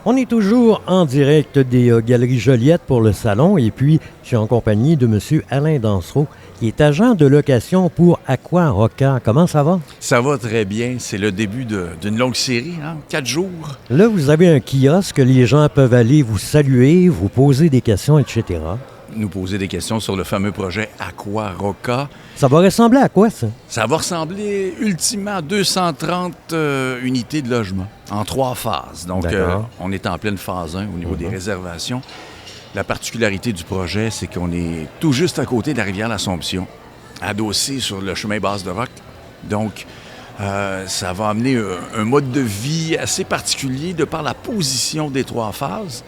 On est toujours en direct des Galeries Joliette pour le salon et puis je suis en compagnie de M. Alain Dansereau qui est agent de location pour Aqua Rocca. Comment ça va? Ça va très bien. C'est le début d'une longue série, 4 jours. Là, vous avez un kiosque, les gens peuvent aller vous saluer, vous poser des questions, etc. Nous poser des questions sur le fameux projet Aqua Rocca. Ça va ressembler à quoi, ça? Ça va ressembler ultimement à 230 unités de logement en 3 phases. Donc, on est en pleine phase 1 au niveau des réservations. La particularité du projet, c'est qu'on est tout juste à côté de la rivière l'Assomption, adossé sur le chemin Basse de Roc. Donc, ça va amener un mode de vie assez particulier de par la position des 3 phases.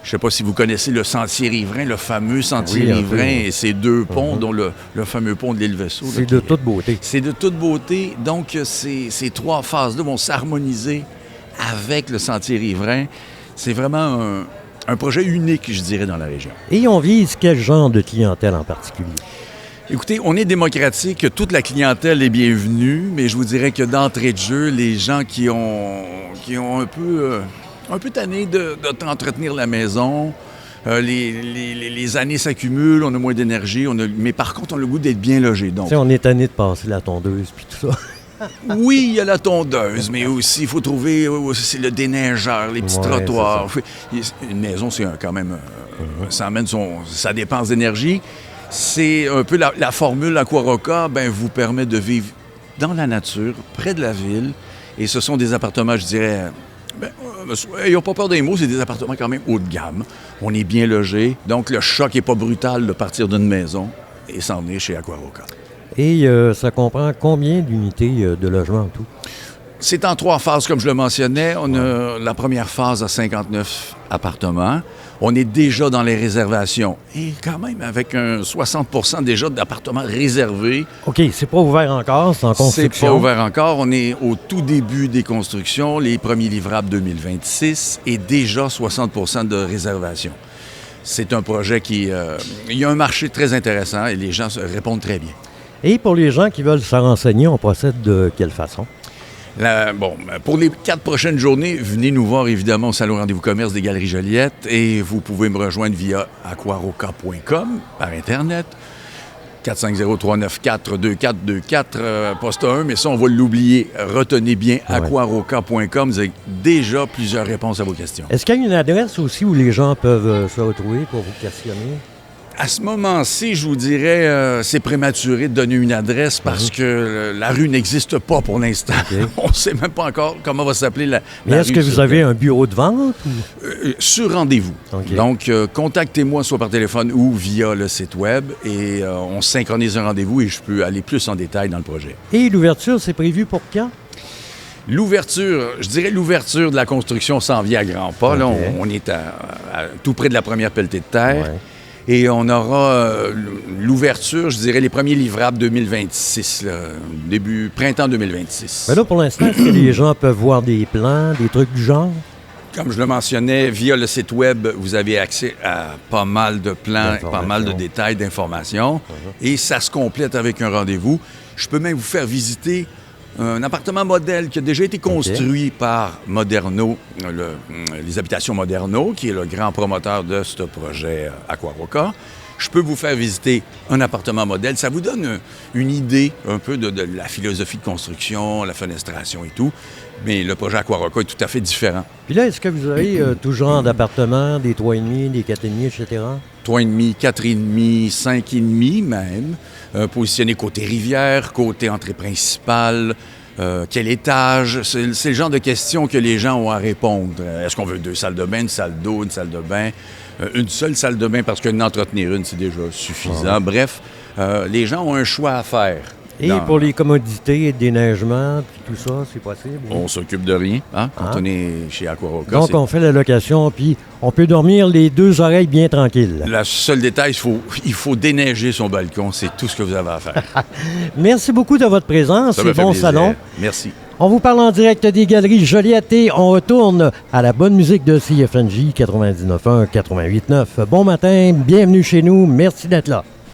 Je ne sais pas si vous connaissez le sentier riverain, le fameux sentier riverain et ses 2 ponts, dont le fameux pont de l'île Vaisseau. C'est de toute beauté. C'est de toute beauté. Donc, ces 3 phases-là vont s'harmoniser avec le sentier riverain. C'est vraiment un projet unique, je dirais, dans la région. Et on vise quel genre de clientèle en particulier? Écoutez, on est démocratique, toute la clientèle est bienvenue, mais je vous dirais que d'entrée de jeu, les gens qui ont un peu tanné d'entretenir la maison, les années s'accumulent, on a moins d'énergie, mais par contre, on a le goût d'être bien logé. Donc, on est tanné de passer la tondeuse puis tout ça. Oui, il y a la tondeuse, mais aussi, il faut trouver c'est le déneigeur, les petits trottoirs. Une maison, c'est quand même... ça amène sa dépense d'énergie. C'est un peu la formule Aqua Rocca, vous permet de vivre dans la nature, près de la ville. Et ce sont des appartements, je dirais... ils n'ont pas peur des mots, c'est des appartements quand même haut de gamme. On est bien logé, donc le choc n'est pas brutal de partir d'une maison et s'en venir chez Aqua Rocca. Et ça comprend combien d'unités de logement en tout? C'est en 3 phases, comme je le mentionnais. On a la première phase à 59 appartements. On est déjà dans les réservations. Et quand même, avec un 60 déjà d'appartements réservés. OK, c'est pas ouvert encore, c'est en construction. C'est pas ouvert encore. On est au tout début des constructions, les premiers livrables 2026 et déjà 60 de réservations. C'est un projet qui... il y a un marché très intéressant et les gens répondent très bien. Et pour les gens qui veulent se renseigner, on procède de quelle façon? Pour les 4 prochaines journées, venez nous voir évidemment au Salon Rendez-vous Commerce des Galeries Joliette et vous pouvez me rejoindre via aquarocca.com par Internet. 450-394-2424, poste 1, mais ça, on va l'oublier. Retenez bien aquarocca.com. Vous avez déjà plusieurs réponses à vos questions. Est-ce qu'il y a une adresse aussi où les gens peuvent se retrouver pour vous questionner? À ce moment-ci, je vous dirais, c'est prématuré de donner une adresse parce que la rue n'existe pas pour l'instant. Okay. On ne sait même pas encore comment va s'appeler la Mais est-ce que vous avez un bureau de vente? Sur rendez-vous. Okay. Donc, contactez-moi soit par téléphone ou via le site web et on synchronise un rendez-vous et je peux aller plus en détail dans le projet. Et l'ouverture, c'est prévu pour quand? L'ouverture, je dirais l'ouverture de la construction s'en vient à grands pas. Okay. Là, on est tout près de la première pelletée de terre. Ouais. Et on aura l'ouverture, je dirais, les premiers livrables 2026, début printemps 2026. Mais là, pour l'instant, est-ce que les gens peuvent voir des plans, des trucs du genre? Comme je le mentionnais, via le site web, vous avez accès à pas mal de plans, pas mal de détails, d'informations. Et ça se complète avec un rendez-vous. Je peux même vous faire visiter un appartement modèle qui a déjà été construit par Moderno, les habitations Moderno, qui est le grand promoteur de ce projet Aqua Rocca. Je peux vous faire visiter un appartement modèle. Ça vous donne une idée un peu de la philosophie de construction, la fenestration et tout. Mais le projet Aqua Rocca est tout à fait différent. Puis là, est-ce que vous avez tout genre d'appartements, des 3,5, des 4,5, etc.? 3,5, 4,5, 5,5 même, positionnés côté rivière, côté entrée principale, quel étage. C'est le genre de questions que les gens ont à répondre. Est-ce qu'on veut 2 salles de bain, une salle d'eau, une salle de bain? Une seule salle de bain parce qu'une entretenir une, c'est déjà suffisant. Bref, les gens ont un choix à faire. Et pour les commodités et le déneigement, puis tout ça, c'est possible? On s'occupe de rien, quand on est chez Aqua Rocca. Donc, on fait la location, puis on peut dormir les 2 oreilles bien tranquilles. Le seul détail, il faut déneiger son balcon. C'est tout ce que vous avez à faire. Merci beaucoup de votre présence et bon salon. Merci. On vous parle en direct des Galeries Joliette et on retourne à la bonne musique de CFNJ 99.1, 88.9. Bon matin, bienvenue chez nous. Merci d'être là.